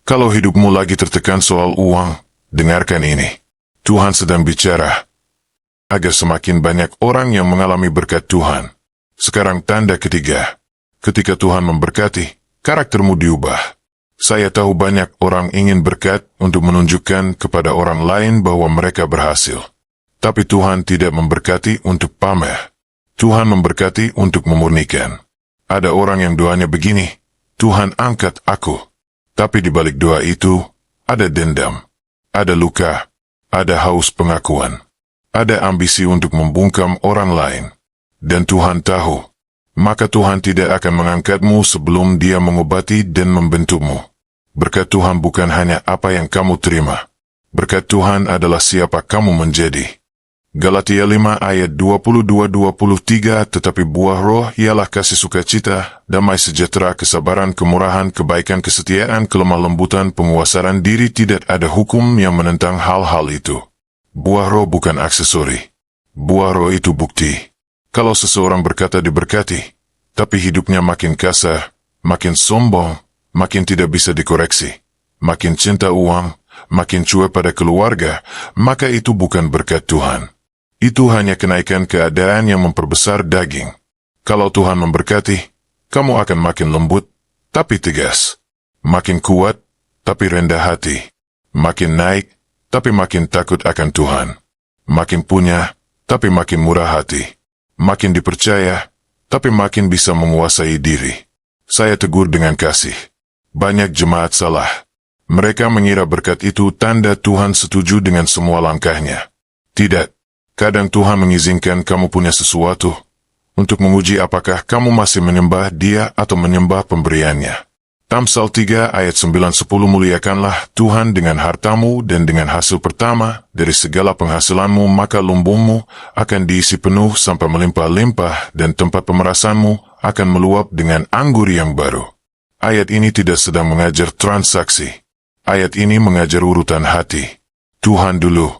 Kalau hidupmu lagi tertekan soal uang, dengarkan ini. Tuhan sedang bicara agar semakin banyak orang yang mengalami berkat Tuhan. Sekarang tanda ketiga. Ketika Tuhan memberkati, karaktermu diubah. Saya tahu banyak orang ingin berkat untuk menunjukkan kepada orang lain bahwa mereka berhasil. Tapi Tuhan tidak memberkati untuk pamer. Tuhan memberkati untuk memurnikan. Ada orang yang doanya begini, Tuhan angkat aku. Tapi di balik doa itu, ada dendam, ada luka, ada haus pengakuan, ada ambisi untuk membungkam orang lain. Dan Tuhan tahu, maka Tuhan tidak akan mengangkatmu sebelum Dia mengobati dan membentukmu. Berkat Tuhan bukan hanya apa yang kamu terima. Berkat Tuhan adalah siapa kamu menjadi. Galatia 5 ayat 22-23. Tetapi buah roh ialah kasih sukacita, damai sejahtera, kesabaran, kemurahan, kebaikan, kesetiaan, kelemah lembutan, penguasaan diri. Tidak ada hukum yang menentang hal-hal itu. Buah roh bukan aksesori. Buah roh itu bukti. Kalau seseorang berkata diberkati, tapi hidupnya makin kasar, makin sombong, makin tidak bisa dikoreksi, makin cinta uang, makin cuek pada keluarga, maka itu bukan berkat Tuhan. Itu hanya kenaikan keadaan yang memperbesar daging. Kalau Tuhan memberkati, kamu akan makin lembut, tapi tegas. Makin kuat, tapi rendah hati. Makin naik, tapi makin takut akan Tuhan. Makin punya, tapi makin murah hati. Makin dipercaya, tapi makin bisa menguasai diri. Saya tegur dengan kasih. Banyak jemaat salah. Mereka mengira berkat itu tanda Tuhan setuju dengan semua langkahnya. Tidak. Kadang Tuhan mengizinkan kamu punya sesuatu untuk menguji apakah kamu masih menyembah Dia atau menyembah pemberiannya. Amsal 3 ayat 9-10. Muliakanlah Tuhan dengan hartamu dan dengan hasil pertama dari segala penghasilanmu, maka lumbungmu akan diisi penuh sampai melimpah-limpah dan tempat pemerasanmu akan meluap dengan anggur yang baru. Ayat ini tidak sedang mengajar transaksi. Ayat ini mengajar urutan hati. Tuhan dulu,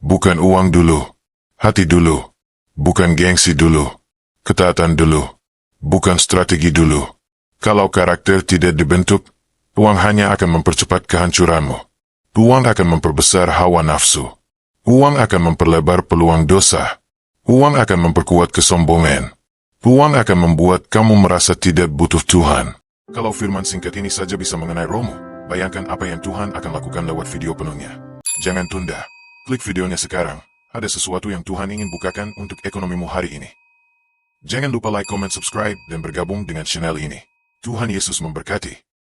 bukan uang dulu. Hati dulu, bukan gengsi dulu. Ketaatan dulu, bukan strategi dulu. Kalau karakter tidak dibentuk, uang hanya akan mempercepat kehancuranmu. Uang akan memperbesar hawa nafsu. Uang akan memperlebar peluang dosa. Uang akan memperkuat kesombongan. Uang akan membuat kamu merasa tidak butuh Tuhan. Kalau firman singkat ini saja bisa mengenai rohmu, bayangkan apa yang Tuhan akan lakukan lewat video penuhnya. Jangan tunda. Klik videonya sekarang. Ada sesuatu yang Tuhan ingin bukakan untuk ekonomimu hari ini. Jangan lupa like, comment, subscribe, dan bergabung dengan channel ini. Tuhan Yesus memberkati.